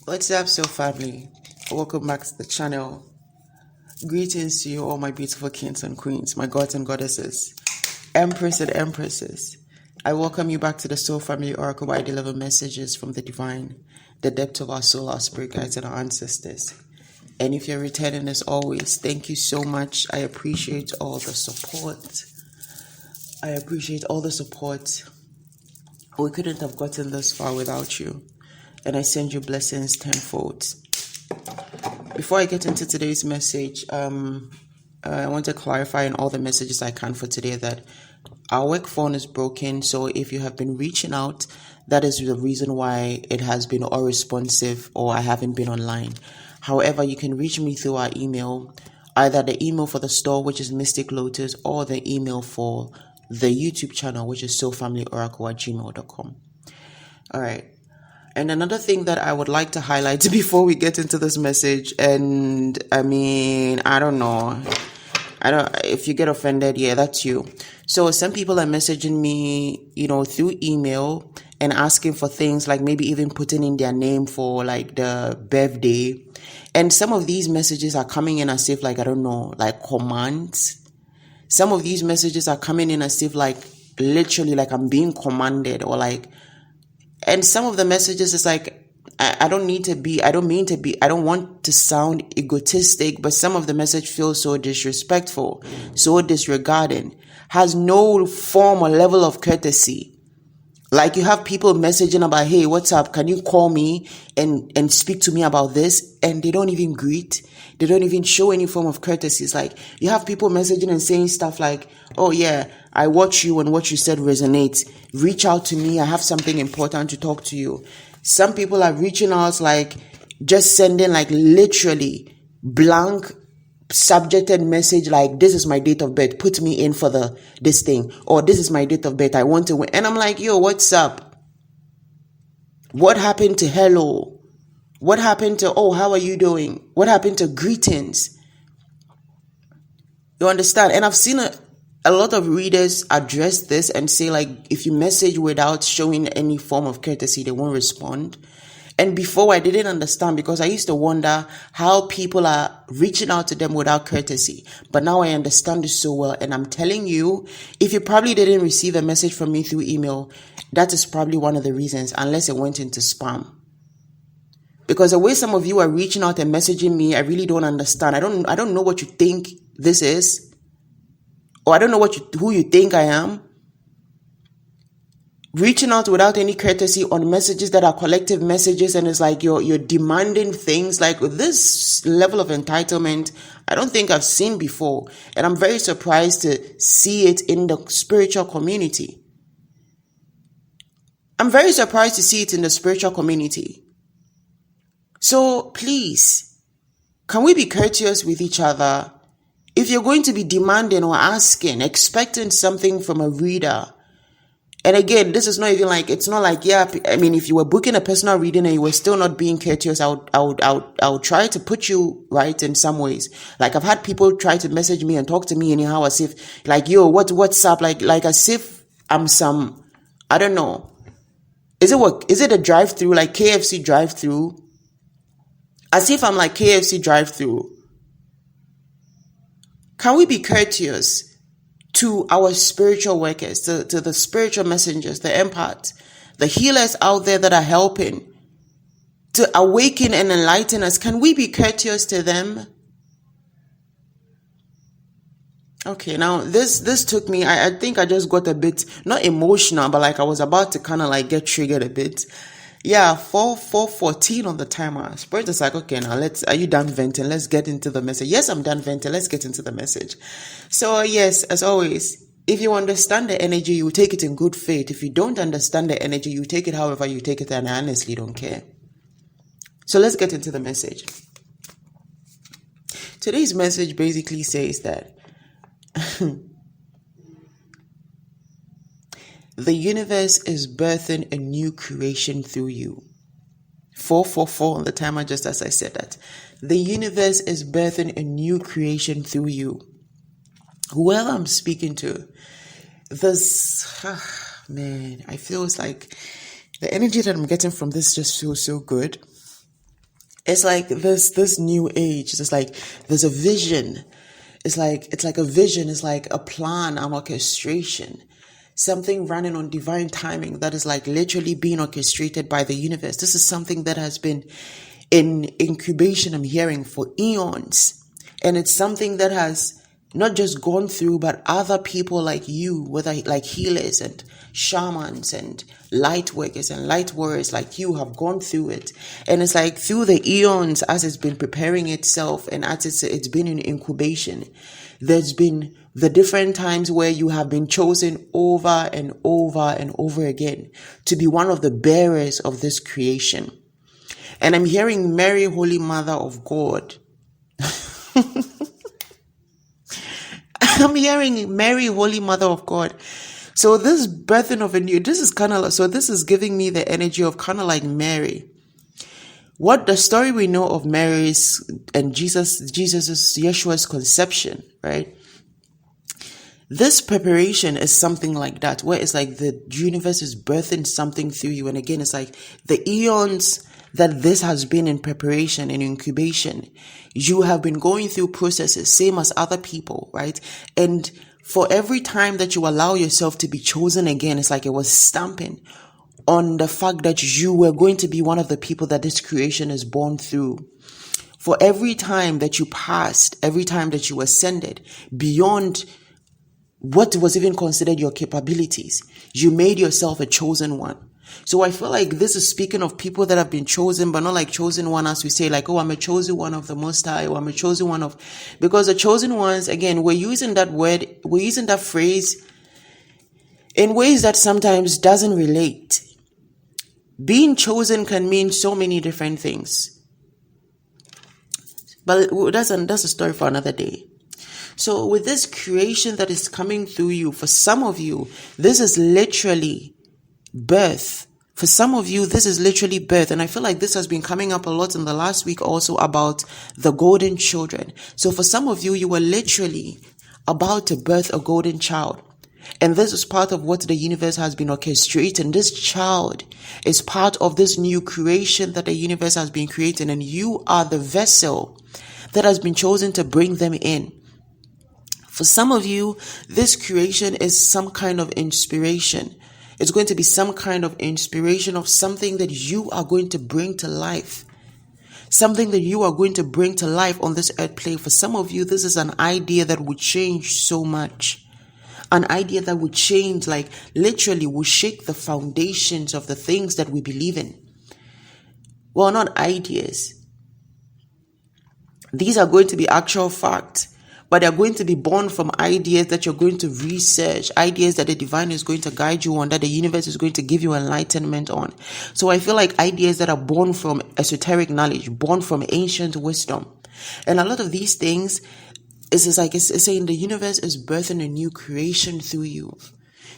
What's up, Soul Family? Welcome back to the channel. Greetings to you, all my beautiful kings and queens, my gods and goddesses, empress and empresses. I welcome you back to the Soulfamilyoracle, where I deliver messages from the divine, the depth of our soul, our spirit guides, and our ancestors. And if you're returning as always, thank you so much. I appreciate all the support. We couldn't have gotten this far without you. And I send you blessings tenfold. Before I get into today's message, I want to clarify in all the messages I can for today that our work phone is broken. So if you have been reaching out, that is the reason why it has been unresponsive or I haven't been online. However, you can reach me through our email, either the email for the store, which is Mystic Lotus, or the email for the YouTube channel, which is soulfamilyoracle@gmail.com. All right. And another thing that I would like to highlight before we get into this message, and I don't know. If you get offended, yeah, that's you. So some people are messaging me, through email and asking for things like maybe even putting in their name for like the birthday. And some of these messages are coming in as if like, I don't know, like commands. Some of these messages are coming in as if like literally like I'm being commanded or like, and some of the messages is like, I don't want to sound egotistic, but some of the message feels so disrespectful, so disregarding, has no form or level of courtesy. Like you have people messaging about, hey, what's up? Can you call me and speak to me about this? And they don't even greet. They don't even show any form of courtesy. It's like you have people messaging and saying stuff like, oh yeah, I watch you and what you said resonates. Reach out to me. I have something important to talk to you. Some people are reaching out like just sending like literally blank subjected message like, this is my date of birth, put me in for this thing, or this is my date of birth, I want to win. And I'm like, yo, what's up? What happened to hello? What happened to, oh, how are you doing? What happened to greetings? You understand? And I've seen a lot of readers address this and say like, if you message without showing any form of courtesy, they won't respond. And before I didn't understand because I used to wonder how people are reaching out to them without courtesy. But now I understand this so well. And I'm telling you, if you probably didn't receive a message from me through email, that is probably one of the reasons, unless it went into spam. Because the way some of you are reaching out and messaging me, I really don't understand. I don't know what you think this is. Or I don't know who you think I am. Reaching out without any courtesy on messages that are collective messages, and it's like you're demanding things like this level of entitlement. I don't think I've seen before, and I'm very surprised to see it in the spiritual community. So please, can we be courteous with each other? If you're going to be demanding or asking, expecting something from a reader. And again, this is not even like, it's not like, yeah, if you were booking a personal reading and you were still not being courteous, I would try to put you right in some ways. Like I've had people try to message me and talk to me anyhow as if like, yo, what's up? Like as if I'm some, I don't know. Is it a drive-through, like KFC drive-through? As if I'm like KFC drive-through. Can we be courteous to our spiritual workers, to the spiritual messengers, the empaths, the healers out there that are helping to awaken and enlighten us? Can we be courteous to them? Okay, now this took me, I think I just got a bit, not emotional, but like I was about to kind of like get triggered a bit. Yeah, 4:14 on the timer. Spirit is like, okay, now are you done venting? Let's get into the message. Yes, I'm done venting. Let's get into the message. So yes, as always, if you understand the energy, you take it in good faith. If you don't understand the energy, you take it however you take it, and I honestly don't care. So let's get into the message. Today's message basically says that the universe is birthing a new creation through you. 4:44 on the timer, just as I said that. The universe is birthing a new creation through you. Whoever I'm speaking to, I feel it's like the energy that I'm getting from this just feels so good. It's like this new age. It's like there's a vision. It's like a vision. It's like a plan, an orchestration, something running on divine timing that is like literally being orchestrated by the universe. This is something that has been in incubation, I'm hearing, for eons. And it's something that has not just gone through, but other people like you, whether like healers and shamans and light workers and light warriors like you, have gone through it. And it's like through the eons, as it's been preparing itself and as it's been in incubation, there's been the different times where you have been chosen over and over and over again to be one of the bearers of this creation. And I'm hearing Mary, Holy Mother of God. I'm hearing Mary, Holy Mother of God. So this birthing of a new, this is kind of like, so this is giving me the energy of kind of like Mary. What the story we know of Mary's and Yeshua's conception, right? This preparation is something like that, where it's like the universe is birthing something through you. And again, it's like the eons that this has been in preparation and incubation. You have been going through processes, same as other people, right? And for every time that you allow yourself to be chosen again, it's like it was stamping on the fact that you were going to be one of the people that this creation is born through. For every time that you passed, every time that you ascended beyond what was even considered your capabilities, you made yourself a chosen one. So I feel like this is speaking of people that have been chosen, but not like chosen one as we say, like, oh, I'm a chosen one of the Most High, or I'm a chosen one of, because the chosen ones, again, we're using that word, we're using that phrase in ways that sometimes doesn't relate. Being chosen can mean so many different things. But that's a story for another day. So with this creation that is coming through you, for some of you, this is literally birth. For some of you, this is literally birth. And I feel like this has been coming up a lot in the last week also about the golden children. So for some of you, you were literally about to birth a golden child. And this is part of what the universe has been orchestrating. This child is part of this new creation that the universe has been creating. And you are the vessel that has been chosen to bring them in. For some of you, this creation is some kind of inspiration. It's going to be some kind of inspiration of something that you are going to bring to life. Something that you are going to bring to life on this earth plane. For some of you, this is an idea that would change so much. An idea that would change, like literally will shake the foundations of the things that we believe in. Well, not ideas. These are going to be actual facts. But they're going to be born from ideas that you're going to research, ideas that the divine is going to guide you on, that the universe is going to give you enlightenment on. So I feel like ideas that are born from esoteric knowledge, born from ancient wisdom. And a lot of these things, it's saying the universe is birthing a new creation through you.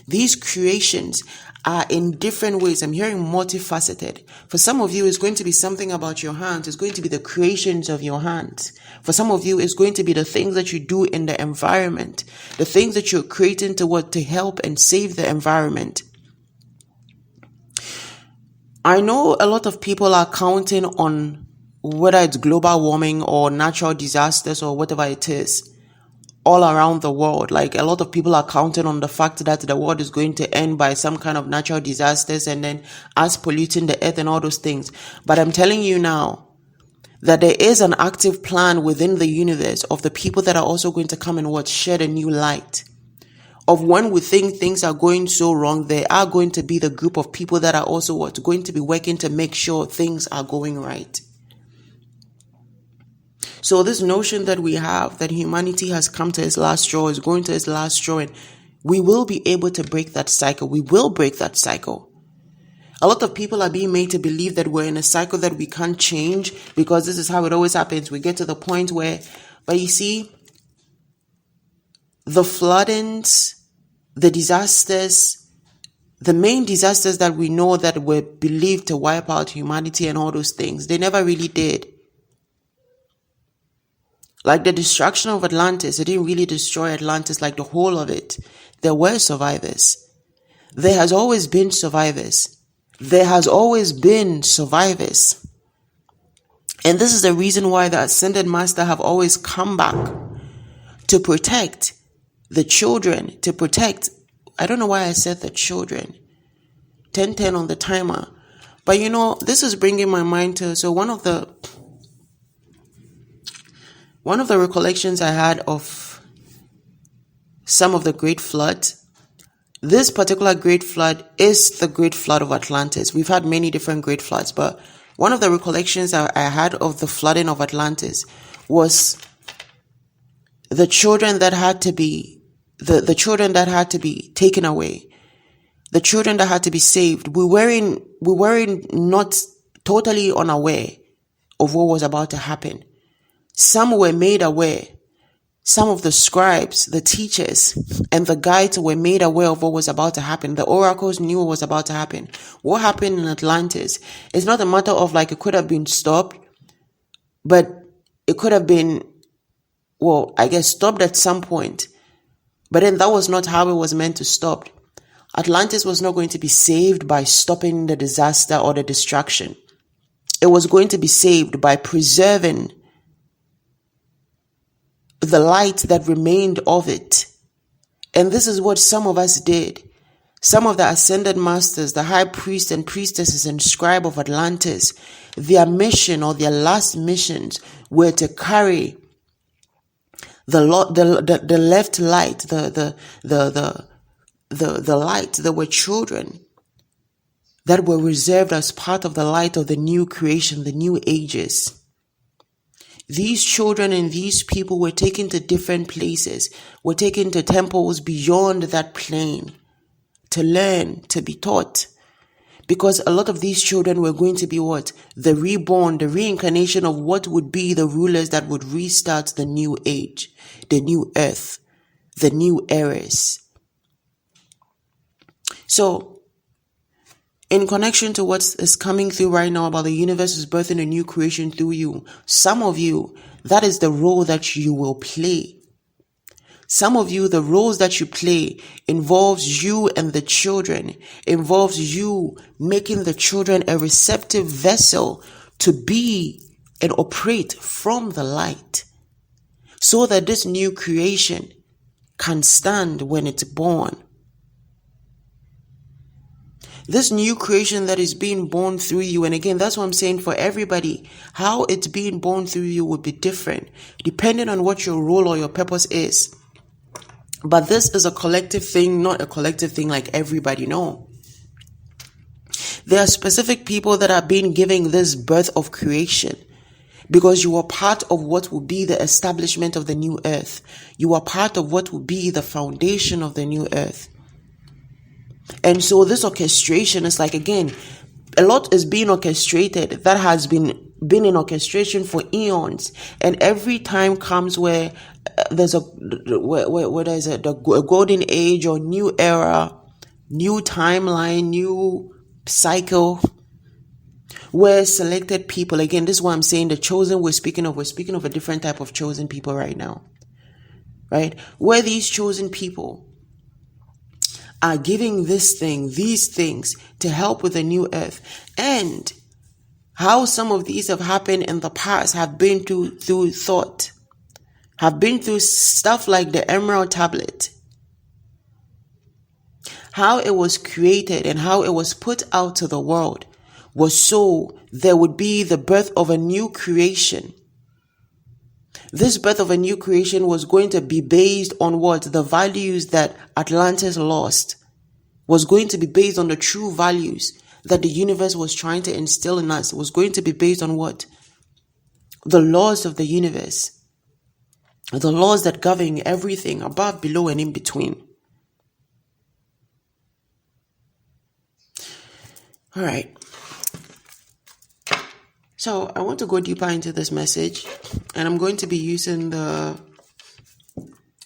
These creations are in different ways. I'm hearing multifaceted. For some of you, it's going to be something about your hands. It's going to be the creations of your hands. For some of you, it's going to be the things that you do in the environment, the things that you're creating to help and save the environment. I know a lot of people are counting on whether it's global warming or natural disasters or whatever it is, all around the world. Like a lot of people are counting on the fact that the world is going to end by some kind of natural disasters and then us polluting the earth and all those things. But I'm telling you now that there is an active plan within the universe of the people that are also going to come and shed a new light. Of when we think things are going so wrong, there are going to be the group of people that are also going to be working to make sure things are going right. So this notion that we have that humanity has come to its last straw, is going to its last straw, and we will be able to break that cycle. We will break that cycle. A lot of people are being made to believe that we're in a cycle that we can't change because this is how it always happens. We get to the point where, but you see, the floodings, the disasters, the main disasters that we know that were believed to wipe out humanity and all those things, they never really did. Like the destruction of Atlantis, it didn't really destroy Atlantis like the whole of it. There were survivors. There has always been survivors. There has always been survivors. And this is the reason why the Ascended Master have always come back to protect the children, to protect, I don't know why I said the children, 10:10 on the timer. But you know, this is bringing my mind to, so one of the recollections I had of some of the great floods. This particular great flood is the great flood of Atlantis. We've had many different great floods, but one of the recollections I had of the flooding of Atlantis was the children that had to be, the children that had to be taken away, the children that had to be saved. We weren't not totally unaware of what was about to happen. Some were made aware. Some of the scribes, the teachers, and the guides were made aware of what was about to happen. The oracles knew what was about to happen. What happened in Atlantis is not a matter of like it could have been stopped, but it could have been, well, I guess stopped at some point. But then that was not how it was meant to stop. Atlantis was not going to be saved by stopping the disaster or the destruction. It was going to be saved by preserving the light that remained of it. And this is what some of us did. Some of the ascended masters, the high priests and priestesses and scribe of Atlantis, their mission or their last missions were to carry the left light, the light. There were children that were reserved as part of the light of the new creation, the new ages. These children and these people were taken to different places, were taken to temples beyond that plane to learn, to be taught. Because a lot of these children were going to be what? The reborn, the reincarnation of what would be the rulers that would restart the new age, the new earth, the new eras. So, in connection to what is coming through right now about the universe is birthing a new creation through you, some of you, that is the role that you will play. Some of you, the roles that you play involves you and the children, involves you making the children a receptive vessel to be and operate from the light, so that this new creation can stand when it's born. This new creation that is being born through you, and again, that's what I'm saying for everybody, how it's being born through you will be different, depending on what your role or your purpose is. But this is a collective thing, not a collective thing like everybody, no. There are specific people that are being given this birth of creation because you are part of what will be the establishment of the new earth. You are part of what will be the foundation of the new earth. And so this orchestration is like, again, a lot is being orchestrated that has been in orchestration for eons. And every time comes where there's a golden age or new era, new timeline, new cycle, where selected people, again, this is what I'm saying, the chosen we're speaking of a different type of chosen people right now, right? Where these chosen people are giving these things to help with the new earth. And how some of these have happened in the past have been through thought, have been through stuff like the Emerald Tablet, how it was created and how it was put out to the world was so there would be the birth of a new creation. This birth of a new creation was going to be based on what? The values that Atlantis lost. Was going to be based on the true values that the universe was trying to instill in us. It was going to be based on what? The laws of the universe. The laws that govern everything above, below, and in between. All right. So I want to go deeper into this message, and I'm going to be using the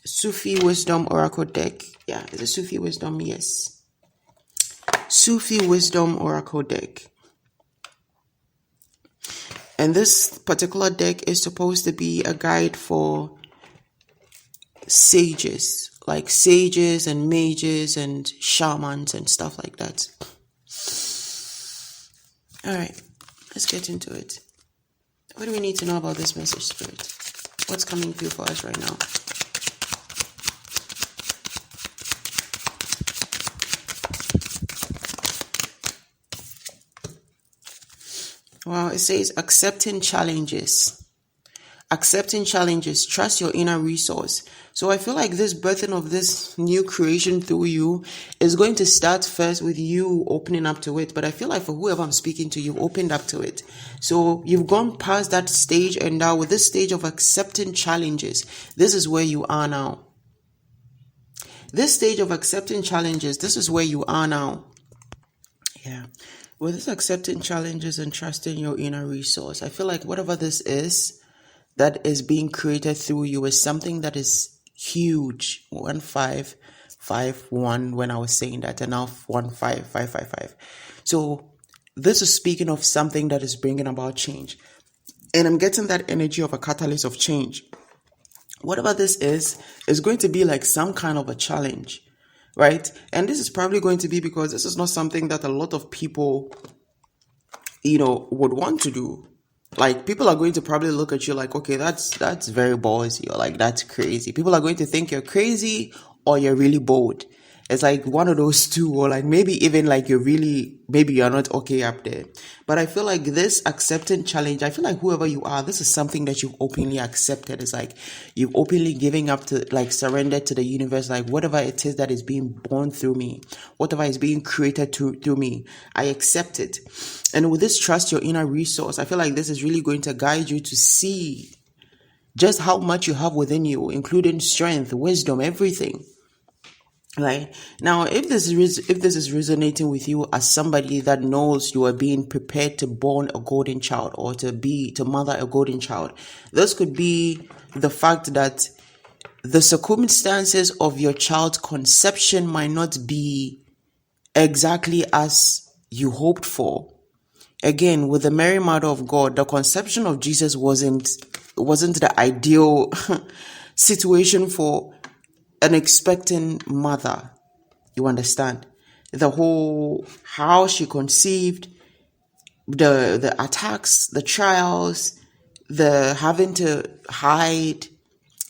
Sufi Wisdom Oracle deck. Yeah, it's a Sufi Wisdom, yes. Sufi Wisdom Oracle deck. And this particular deck is supposed to be a guide for sages, like sages and mages and shamans and stuff like that. All right, let's get into it. What do we need to know about this message, Spirit? What's coming through for us right now? Well, it says accepting challenges. Accepting challenges. Trust your inner resource. So I feel like this birthing of this new creation through you is going to start first with you opening up to it. But I feel like for whoever I'm speaking to, you've opened up to it. So you've gone past that stage, and now with this stage of accepting challenges, this is where you are now. This stage of accepting challenges, this is where you are now. Yeah. With this accepting challenges and trusting your inner resource, I feel like whatever this is that is being created through you is something that is huge. 1551 when I was saying that, and now 15555. So this is speaking of something that is bringing about change. And I'm getting that energy of a catalyst of change. Whatever this is going to be like some kind of a challenge. Right? And this is probably going to be because this is not something that a lot of people, would want to do. Like, people are going to probably look at you like, okay, that's very ballsy, or like, that's crazy. People are going to think you're crazy or you're really bold. It's like one of those two, or like maybe even like maybe you're not okay up there. But I feel like this acceptance challenge, I feel like whoever you are, this is something that you've openly accepted. It's like you've openly giving up to, like, surrendered to the universe, like whatever it is that is being born through me, whatever is being created through me, I accept it. And with this trust your inner resource, I feel like this is really going to guide you to see just how much you have within you, including strength, wisdom, everything. Right now, if this is resonating with you as somebody that knows you are being prepared to born a golden child, or to mother a golden child, this could be the fact that the circumstances of your child's conception might not be exactly as you hoped for. Again, with the Mary Mother of God, the conception of Jesus wasn't the ideal situation for an expecting mother. You understand? The whole, how she conceived, the attacks, the trials, the having to hide,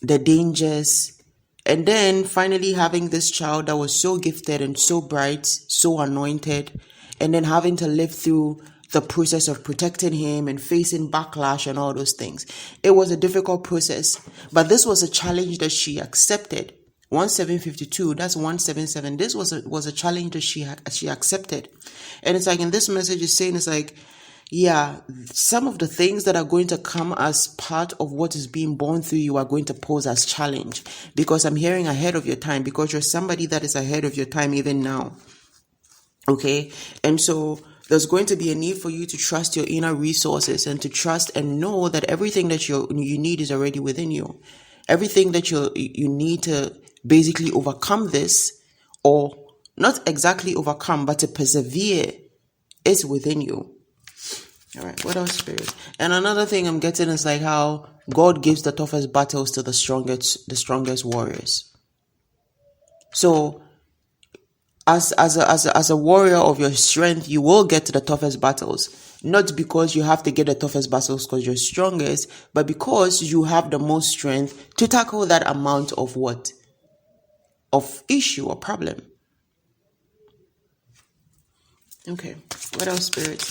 the dangers, and then finally having this child that was so gifted and so bright, so anointed, and then having to live through the process of protecting him and facing backlash and all those things. It was a difficult process, but this was a challenge that she accepted. 1752, that's 177. This was a challenge that she accepted. And it's like, in this message is saying, it's like, yeah, some of the things that are going to come as part of what is being born through you are going to pose as challenge, because I'm hearing ahead of your time, because you're somebody that is ahead of your time even now. Okay. And so there's going to be a need for you to trust your inner resources, and to trust and know that everything that you need is already within you. Everything that you need to basically overcome this, or not exactly overcome, but to persevere, is within you. All right, what else, Spirit? And another thing I'm getting is like how God gives the toughest battles to the strongest warriors. So as a warrior of your strength, you will get to the toughest battles. Not because you have to get the toughest battles because you're strongest, but because you have the most strength to tackle that amount of what? Of issue or problem. Okay, what else, Spirit?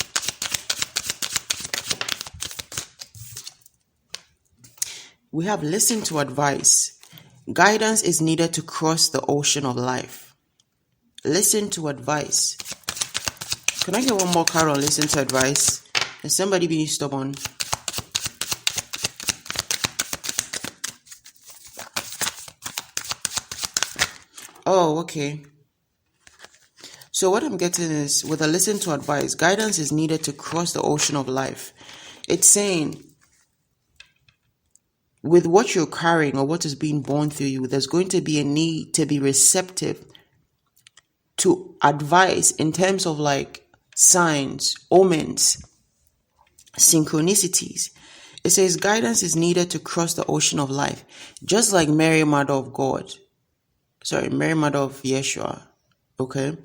We have listened to advice. Guidance is needed to cross the ocean of life. Listen to advice. Can I get one more card on listen to advice? Is somebody being stubborn? Oh, okay. So what I'm getting is, with a listen to advice, guidance is needed to cross the ocean of life. It's saying, with what you're carrying or what is being born through you, there's going to be a need to be receptive to advice in terms of like signs, omens, synchronicities. It says guidance is needed to cross the ocean of life. Just like Mary, Mother of Yeshua. Okay.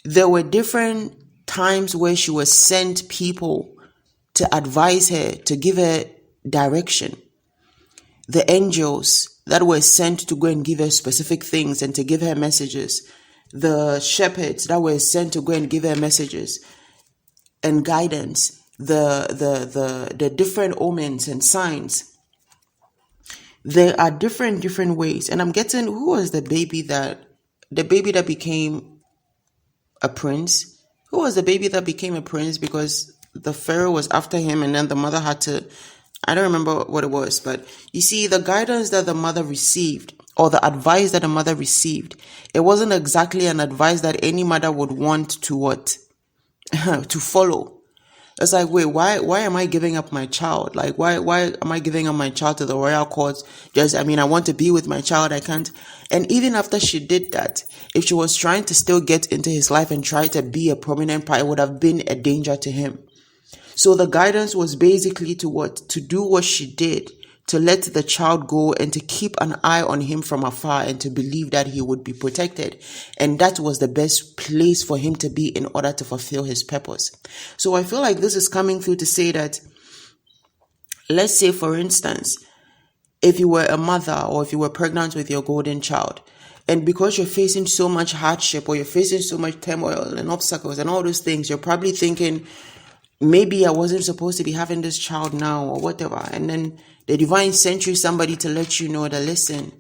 There were different times where she was sent people to advise her, to give her direction. The angels that were sent to go and give her specific things and to give her messages. The shepherds that were sent to go and give her messages and guidance. The different omens and signs. There are different ways. And I'm getting, who was the baby that became a prince? Who was the baby that became a prince? Because the pharaoh was after him, and then the mother had to, I don't remember what it was, but you see, the guidance that the mother received, or the advice that the mother received, it wasn't exactly an advice that any mother would want to to follow. It's like, wait, why am I giving up my child? Like, why am I giving up my child to the royal courts? I want to be with my child. I can't. And even after she did that, if she was trying to still get into his life and try to be a prominent part, it would have been a danger to him. So the guidance was basically to do what she did, to let the child go and to keep an eye on him from afar and to believe that he would be protected. And that was the best place for him to be in order to fulfill his purpose. So I feel like this is coming through to say that, let's say, for instance, if you were a mother or if you were pregnant with your golden child, and because you're facing so much hardship or you're facing so much turmoil and obstacles and all those things, you're probably thinking, maybe I wasn't supposed to be having this child now or whatever. And then the divine sent you somebody to let you know that, listen,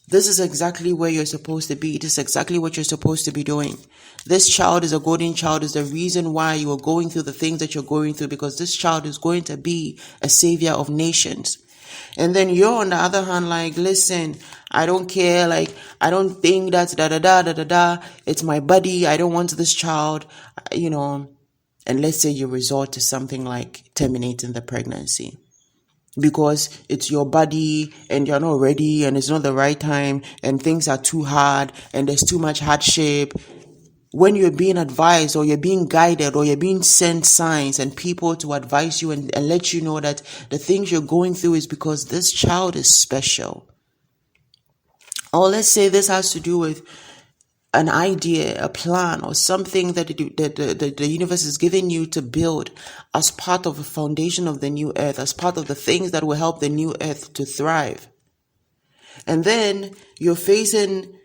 this is exactly where you're supposed to be. This is exactly what you're supposed to be doing. This child is a golden child, is the reason why you are going through the things that you're going through, because this child is going to be a savior of nations. And then you're on the other hand, like, listen, I don't care. Like, I don't think that's it's my body. I don't want this child, And let's say you resort to something like terminating the pregnancy because it's your body and you're not ready and it's not the right time and things are too hard and there's too much hardship. When you're being advised or you're being guided or you're being sent signs and people to advise you and let you know that the things you're going through is because this child is special. Or let's say this has to do with an idea, a plan, or something that the universe is giving you to build as part of the foundation of the new earth, as part of the things that will help the new earth to thrive. And then you're facing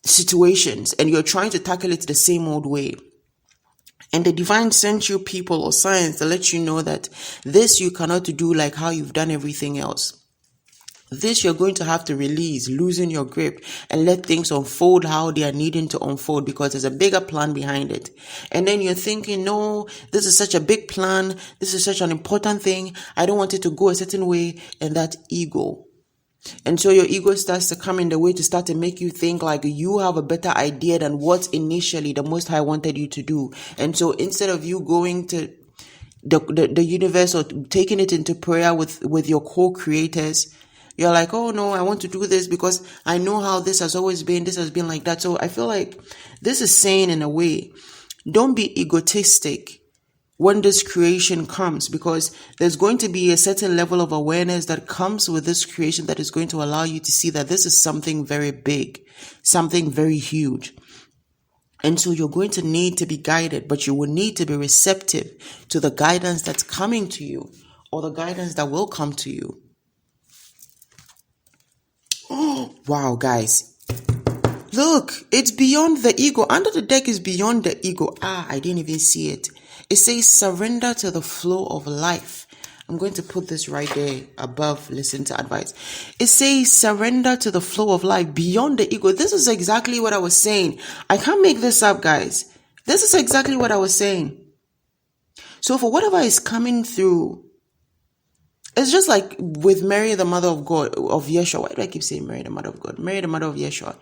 situations and you're trying to tackle it the same old way. And the divine sent you people or signs to let you know that this you cannot do like how you've done everything else. This you're going to have to release, loosen your grip, and let things unfold how they are needing to unfold, because there's a bigger plan behind it. And then you're thinking, no, this is such a big plan. This is such an important thing. I don't want it to go a certain way. And that ego. And so your ego starts to come in the way to start to make you think like you have a better idea than what initially the Most High wanted you to do. And so instead of you going to the universe or taking it into prayer with your co-creators, you're like, oh no, I want to do this because I know how this has always been. This has been like that. So I feel like this is saying in a way, don't be egotistic when this creation comes, because there's going to be a certain level of awareness that comes with this creation that is going to allow you to see that this is something very big, something very huge. And so you're going to need to be guided, but you will need to be receptive to the guidance that's coming to you or the guidance that will come to you. Oh, wow, guys. Look, it's beyond the ego. Under the deck is beyond the ego. I didn't even see it. It says surrender to the flow of life. I'm going to put this right there above, listen to advice. It says surrender to the flow of life beyond the ego. This is exactly what I was saying. I can't make this up, guys. This is exactly what I was saying. So for whatever is coming through, it's just like with Mary, the mother of God, of Yeshua. Why do I keep saying Mary, the mother of God? Mary, the mother of Yeshua.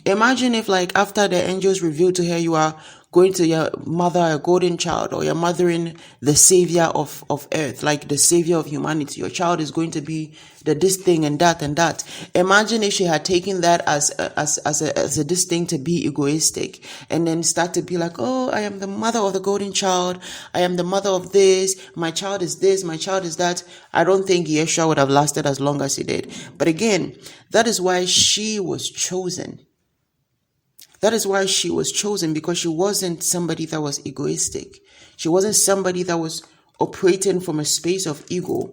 Imagine if like after the angels revealed to her, you are going to your mother, a golden child, or you're mothering the savior of earth, like the savior of humanity. Your child is going to be this thing and that and that. Imagine if she had taken that as this thing to be egoistic and then start to be like, oh, I am the mother of the golden child. I am the mother of this. My child is this. My child is that. I don't think Yeshua would have lasted as long as he did. But again, that is why she was chosen. That is why she was chosen, because she wasn't somebody that was egoistic. She wasn't somebody that was operating from a space of ego.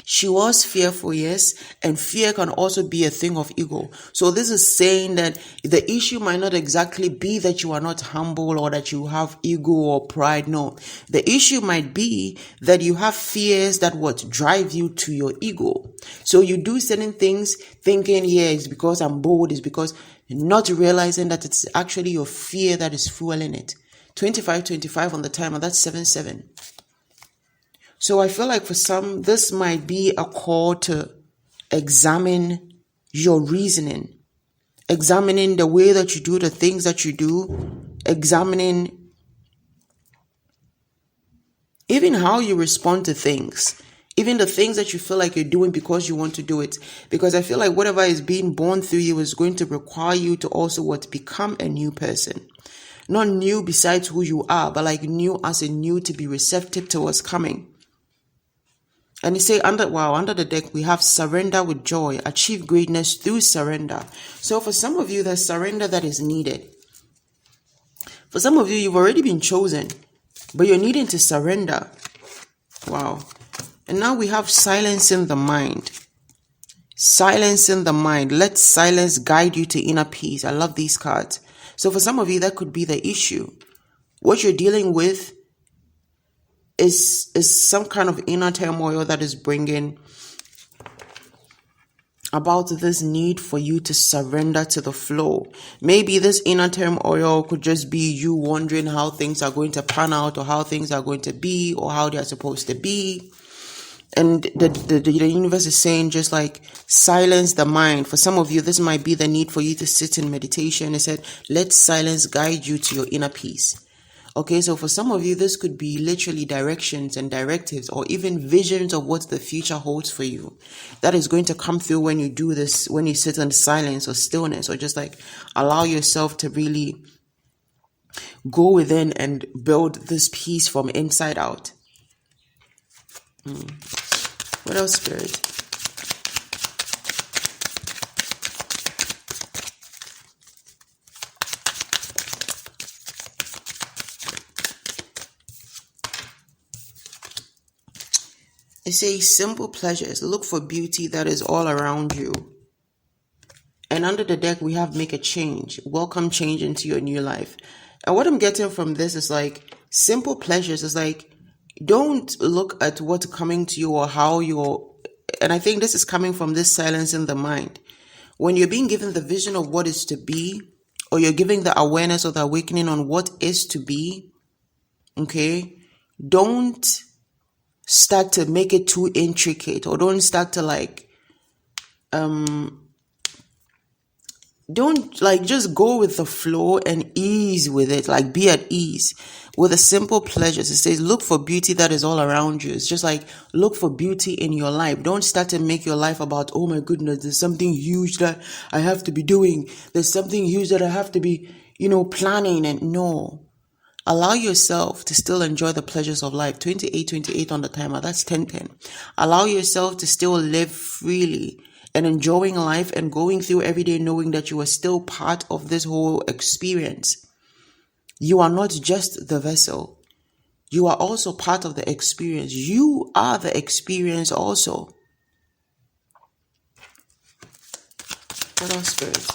She was fearful, yes, and fear can also be a thing of ego. So this is saying that the issue might not exactly be that you are not humble or that you have ego or pride. No, the issue might be that you have fears that what drive you to your ego. So you do certain things thinking, yeah, it's because I'm bold, it's because not realizing that it's actually your fear that is fueling it. 25 on the timer, that's 7-7. So I feel like for some, this might be a call to examine your reasoning, examining the way that you do the things that you do, examining even how you respond to things, even the things that you feel like you're doing because you want to do it. Because I feel like whatever is being born through you is going to require you to also become a new person. Not new besides who you are, but like new as a new to be receptive to what's coming. And you say under the deck, we have surrender with joy, achieve greatness through surrender. So for some of you, there's surrender that is needed. For some of you, you've already been chosen, but you're needing to surrender. Wow. And now we have silencing the mind. Silencing the mind. Let silence guide you to inner peace. I love these cards. So for some of you, that could be the issue. What you're dealing with is some kind of inner turmoil that is bringing about this need for you to surrender to the flow. Maybe this inner turmoil could just be you wondering how things are going to pan out, or how things are going to be, or how they are supposed to be. And the universe is saying just like silence the mind. For some of you, this might be the need for you to sit in meditation. It said, let silence guide you to your inner peace. Okay, so for some of you, this could be literally directions and directives, or even visions of what the future holds for you. That is going to come through when you do this, when you sit in silence or stillness, or just like allow yourself to really go within and build this peace from inside out. What else, Spirit? It says simple pleasures. Look for beauty that is all around you. And under the deck, we have make a change. Welcome change into your new life. And what I'm getting from this is like simple pleasures is like, don't look at what's coming to you or how you're, and I think this is coming from this silence in the mind. When you're being given the vision of what is to be, or you're giving the awareness or the awakening on what is to be, okay, don't start to make it too intricate, or don't start to like, don't like just go with the flow and ease with it, like be at ease with the simple pleasures. It says look for beauty that is all around you. It's just like look for beauty in your life. Don't start to make your life about, oh my goodness, there's something huge that I have to be doing, there's something huge that I have to be planning. And no, allow yourself to still enjoy the pleasures of life. 28 on the timer, that's 10. Allow yourself to still live freely and enjoying life and going through every day knowing that you are still part of this whole experience. You are not just the vessel. You are also part of the experience. You are the experience also. What else, Spirit?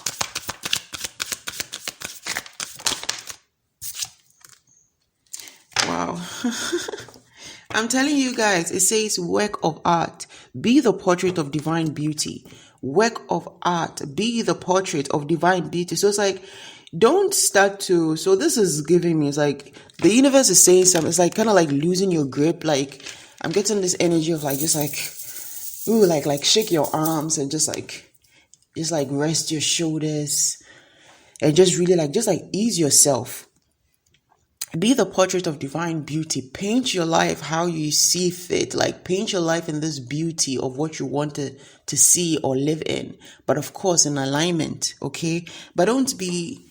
Wow. I'm telling you guys, it says work of art. Be the portrait of divine beauty. Work of art. Be the portrait of divine beauty. So it's like, don't start to, so this is giving me, it's like, the universe is saying something. It's like kind of like losing your grip. Like, I'm getting this energy of like, just like, ooh, like shake your arms and just like rest your shoulders and just really just ease yourself. Be the portrait of divine beauty. Paint your life how you see fit. Like paint your life in this beauty of what you want to see or live in. But of course, in alignment, okay? But don't be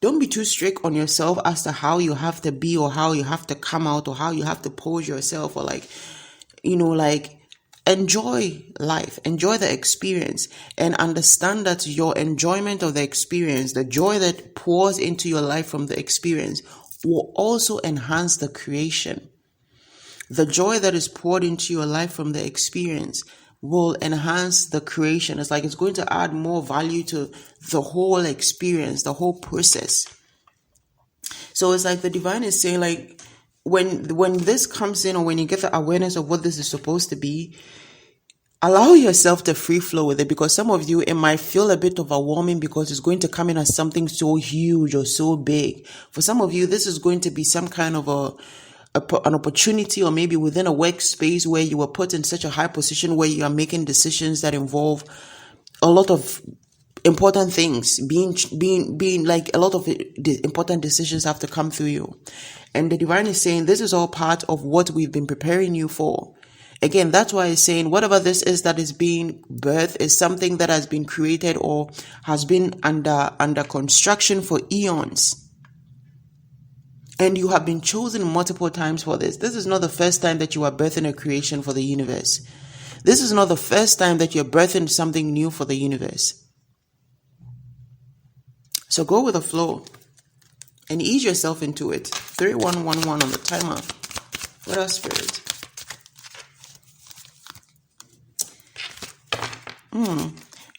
too strict on yourself as to how you have to be or how you have to come out or how you have to pose yourself or enjoy life, enjoy the experience, and understand that your enjoyment of the experience, the joy that pours into your life from the experience, will also enhance the creation. The joy that is poured into your life from the experience will enhance the creation. It's like it's going to add more value to the whole experience, the whole process. So it's like the divine is saying, like, when this comes in, or when you get the awareness of what this is supposed to be, allow yourself to free flow with it, because some of you, it might feel a bit overwhelming because it's going to come in as something so huge or so big. For some of you, this is going to be some kind of an opportunity, or maybe within a workspace where you were put in such a high position where you are making decisions that involve a lot of important things, being like a lot of important decisions have to come through you. And the divine is saying this is all part of what we've been preparing you for. Again, that's why it's saying whatever this is that is being birthed is something that has been created or has been under construction for eons. And you have been chosen multiple times for this. This is not the first time that you are birthing a creation for the universe. This is not the first time that you're birthing something new for the universe. So go with the flow and ease yourself into it. 3111 on the timer. What else, Spirit?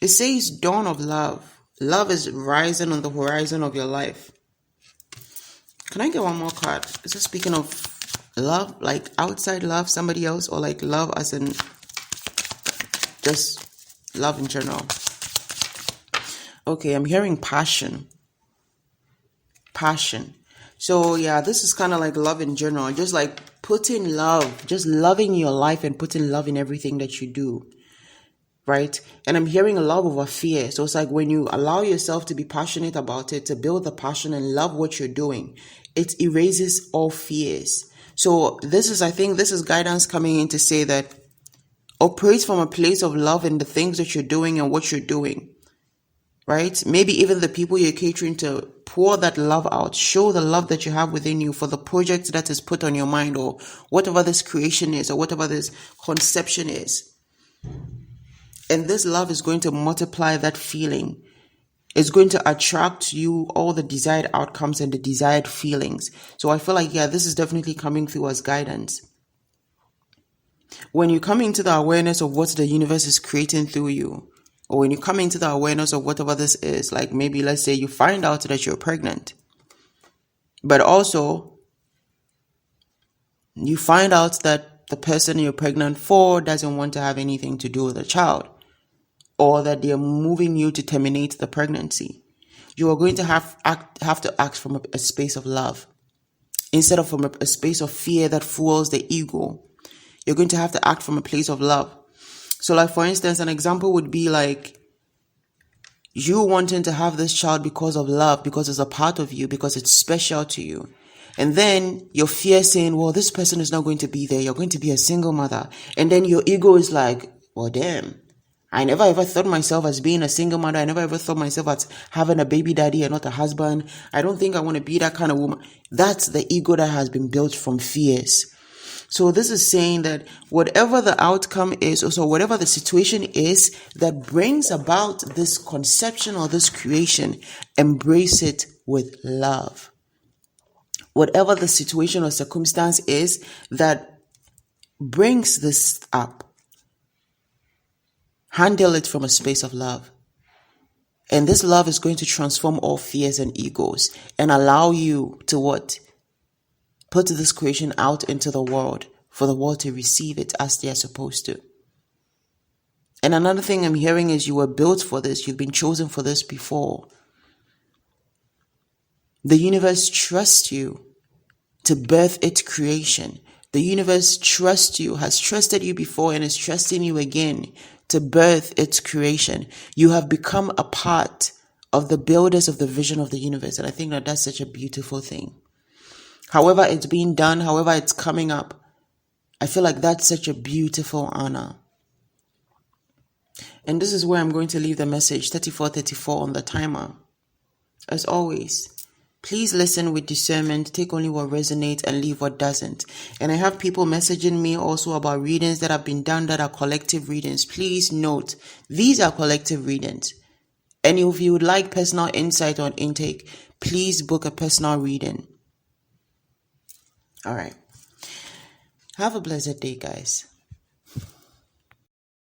It says dawn of love. Love is rising on the horizon of your life. Can I get one more card? Is it speaking of love, like outside love, somebody else, or like love as in just love in general? Okay, I'm hearing passion. Passion. So yeah, this is kind of like love in general. Just like putting love, just loving your life and putting love in everything that you do. Right? And I'm hearing a love over fear. So it's like when you allow yourself to be passionate about it, to build the passion and love what you're doing, it erases all fears. So I think this is guidance coming in to say that operate from a place of love in the things that you're doing and what you're doing. Right? Maybe even the people you're catering to, pour that love out. Show the love that you have within you for the project that is put on your mind, or whatever this creation is, or whatever this conception is. And this love is going to multiply that feeling. It's going to attract you all the desired outcomes and the desired feelings. So I feel like, yeah, this is definitely coming through as guidance. When you come into the awareness of what the universe is creating through you, or when you come into the awareness of whatever this is, like maybe let's say you find out that you're pregnant, but also you find out that the person you're pregnant for doesn't want to have anything to do with the child, or that they're moving you to terminate the pregnancy. You are going to have to act from a space of love instead of from a space of fear that fuels the ego. You're going to have to act from a place of love. So like, for instance, an example would be like you wanting to have this child because of love, because it's a part of you, because it's special to you. And then your fear saying, well, this person is not going to be there. You're going to be a single mother. And then your ego is like, well, damn. I never ever thought myself as being a single mother. I never ever thought myself as having a baby daddy and not a husband. I don't think I want to be that kind of woman. That's the ego that has been built from fears. So this is saying that whatever the outcome is, or so whatever the situation is that brings about this conception or this creation, embrace it with love. Whatever the situation or circumstance is that brings this up, handle it from a space of love. And this love is going to transform all fears and egos and allow you to what? Put this creation out into the world for the world to receive it as they are supposed to. And another thing I'm hearing is you were built for this. You've been chosen for this before. The universe trusts you to birth its creation. The universe trusts you, has trusted you before, and is trusting you again to birth its creation. You have become a part of the builders of the vision of the universe. And I think that that's such a beautiful thing. However it's being done, however it's coming up, I feel like that's such a beautiful honor. And this is where I'm going to leave the message, 3434 on the timer. As always, please listen with discernment, take only what resonates and leave what doesn't. And I have people messaging me also about readings that have been done that are collective readings. Please note, these are collective readings. And if you would like personal insight on intake, please book a personal reading. All right. Have a blessed day, guys.